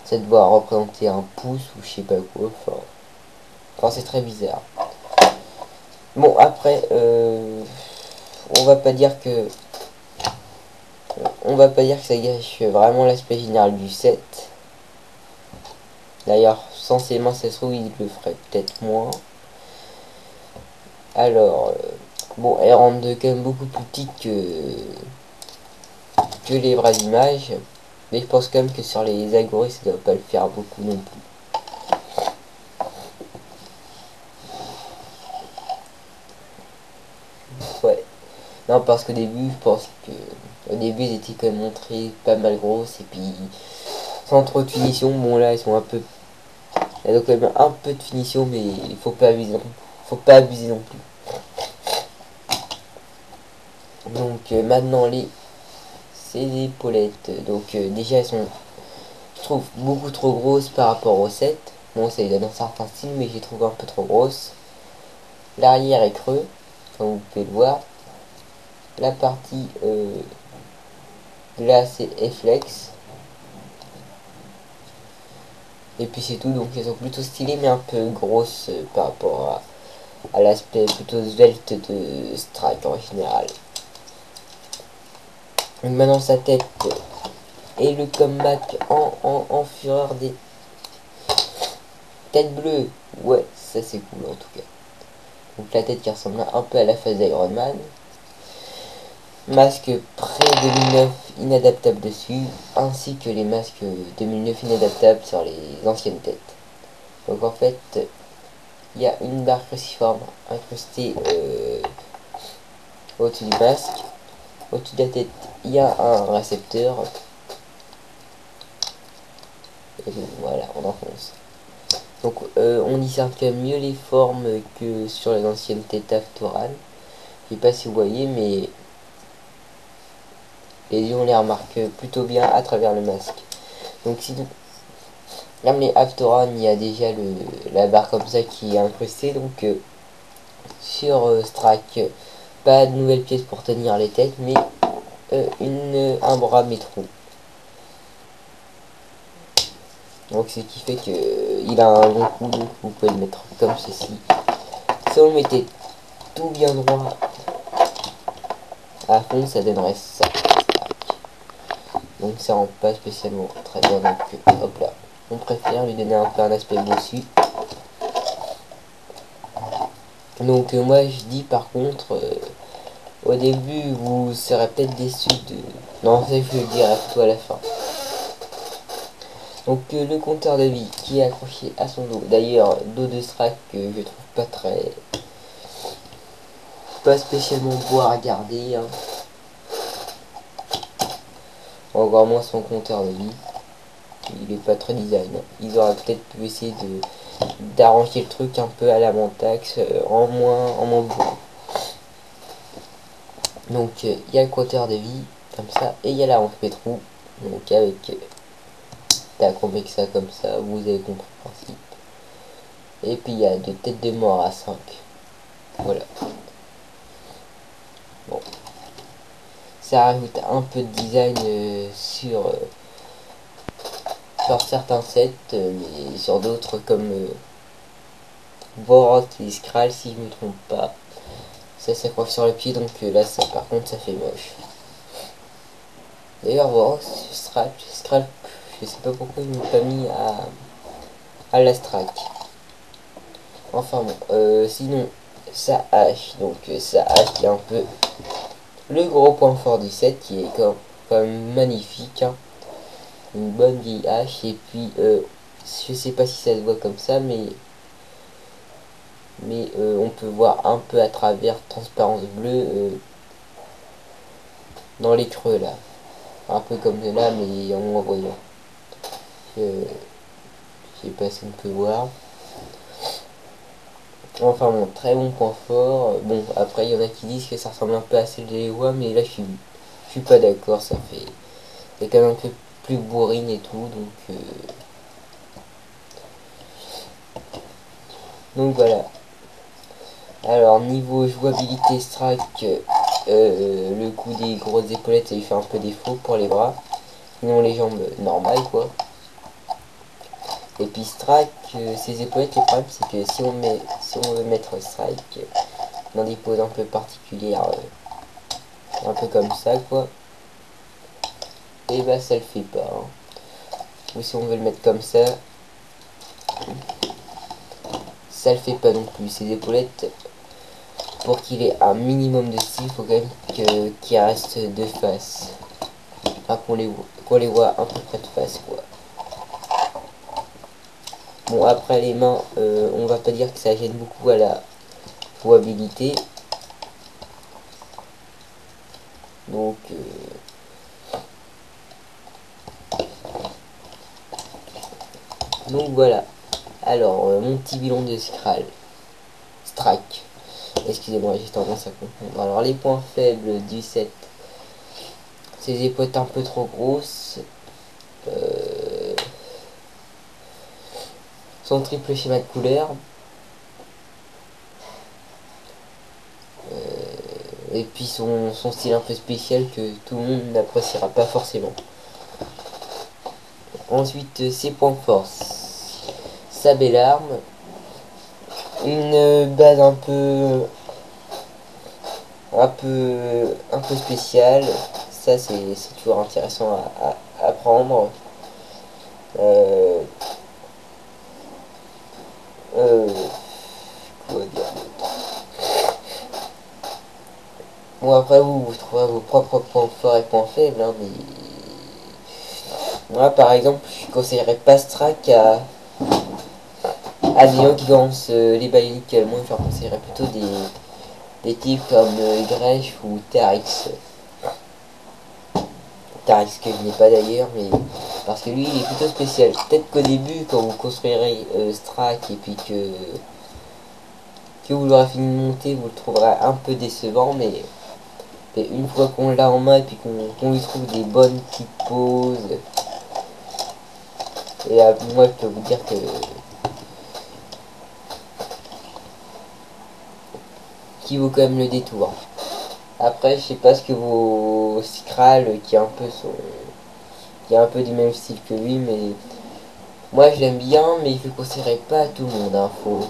ça doit représenter un pouce ou je sais pas quoi. Enfin c'est très bizarre. Bon après on va pas dire que ça gâche vraiment l'aspect général du set. D'ailleurs censément ça se trouve il le ferait peut-être moins. Alors bon, elle rend quand même beaucoup plus petite que les vraies images, mais je pense quand même que sur les algorithmes ça doit pas le faire beaucoup non plus. Ouais, non parce qu'au début je pense que au début ils étaient quand même montrés pas mal grosses et puis sans trop de finition. Bon là ils sont un peu, elles ont quand même un peu de finition, mais il faut pas abuser non plus. Donc maintenant ces épaulettes, donc déjà elles sont, je trouve, beaucoup trop grosses par rapport au set. Bon, ça lui donne un certain style, mais j'ai trouvé un peu trop grosse. L'arrière est creux, comme vous pouvez le voir. La partie glace et flex. Et puis c'est tout, donc elles sont plutôt stylées, mais un peu grosses par rapport à l'aspect plutôt svelte de Strike en général. Donc maintenant sa tête et le comeback en fureur des têtes bleues. Ouais, ça c'est cool en tout cas. Donc la tête qui ressemble un peu à la face d'Iron Man. Masque pré-2009 inadaptable dessus, ainsi que les masques 2009 inadaptables sur les anciennes têtes. Donc en fait, il y a une barre cruciforme incrustée au-dessus du masque. Au-dessus de la tête, il y a un récepteur. Et voilà, on enfonce. Donc on discerne quand même mieux les formes que sur les anciennes têtes Aftoran. Je sais pas si vous voyez, mais les yeux on les remarque plutôt bien à travers le masque. Donc sinon, comme les Aftoran, il y a déjà la barre comme ça qui est incrustée. Donc sur Strike, pas de nouvelles pièces pour tenir les têtes, mais un bras métro. Donc ce qui fait que il a un long cou, donc vous pouvez le mettre comme ceci. Si on le mettait tout bien droit à fond, ça donnerait ça. Donc ça rend pas spécialement très bien, donc hop là. On préfère lui donner un peu un aspect bossu. Donc moi je dis par contre, au début vous serez peut-être déçu de... Non, ça je le dirai plutôt à la fin. Donc le compteur de vie qui est accroché à son dos. D'ailleurs, dos de Strike que je trouve pas spécialement beau à regarder. Hein. Encore moins son compteur de vie. Il est pas très design. Ils auraient peut-être pu essayer d'arranger le truc un peu à la Montax, en moins beau. Donc il y a le compteur de vie comme ça et il y a la rampe métro. Donc avec t'as compris que ça comme ça, vous avez compris le principe. Et puis il y a des têtes de mort à 5. Voilà. Bon. Ça rajoute un peu de design sur certains sets, mais sur d'autres comme Vorot et Skral si je me trompe pas. Ça s'accroche sur le pied, donc là ça par contre ça fait moche. D'ailleurs Vorot, Skral, je sais pas pourquoi ils m'ont pas mis à la Strike. Enfin bon, sinon sa hache, donc sa hache qui est un peu le gros point fort du set, qui est quand même magnifique. Hein. Une bonne vieille hache, et puis je sais pas si ça se voit comme ça, mais on peut voir un peu à travers transparence bleue dans les creux là, un peu comme là, mais en moins voyant. Je sais pas si on peut voir. Enfin bon, très bon point fort. Bon, après il y en a qui disent que ça ressemble un peu à celle de l'Ewa, mais là je suis pas d'accord. Ça fait, c'est quand même un peu plus bourrine et tout, donc voilà. Alors niveau jouabilité Strike, le coup des grosses épaulettes ça lui fait un peu défaut pour les bras. Sinon les jambes normales quoi. Et puis Strike, ces épaulettes, le problème c'est que si on veut mettre Strike dans des poses un peu particulières, un peu comme ça quoi, et bah ça le fait pas. Hein. Ou si on veut le mettre comme ça le fait pas non plus. Ces épaulettes, pour qu'il ait un minimum de style, il faut quand même qu'il reste de face. Enfin, qu'on les voit à peu près de face quoi. Bon après les mains, on va pas dire que ça gêne beaucoup à la jouabilité. Donc voilà. Alors mon petit bilan de Strike. Excusez-moi, j'ai tendance à confondre. Alors les points faibles du set. Ses épaules un peu trop grosses. Son triple schéma de couleur. Et puis son style un peu spécial que tout le monde n'appréciera pas forcément. Ensuite, ses points force. Sa belle arme. Une base un peu spéciale. Ça c'est toujours intéressant à prendre. Quoi dire. Bon après vous trouverez vos propres points forts et points faibles, hein, mais moi par exemple je conseillerais pas Strack à des gens qui lancent les baïliques. Moi je leur conseillerais plutôt des types comme Gresh ou Tarix. Tarix que je n'ai pas d'ailleurs, mais parce que lui il est plutôt spécial. Peut-être qu'au début quand vous construirez Strack et puis que vous l'aurez fini de monter, vous le trouverez un peu décevant, mais une fois qu'on l'a en main et puis qu'on lui trouve des bonnes petites poses, et moi je peux vous dire que qui vaut quand même le détour. Après je sais pas ce que vos Skral qui est un peu du même style que lui, mais moi je l'aime bien, mais je le conseillerais pas à tout le monde. Hein. Faut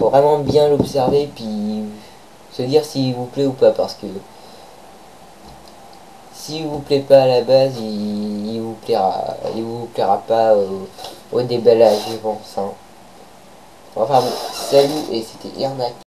vraiment bien l'observer puis se dire s'il vous plaît ou pas, parce que s'il vous plaît pas à la base, il vous plaira pas au déballage, je pense. Hein. Enfin bon, salut, et c'était Irnak.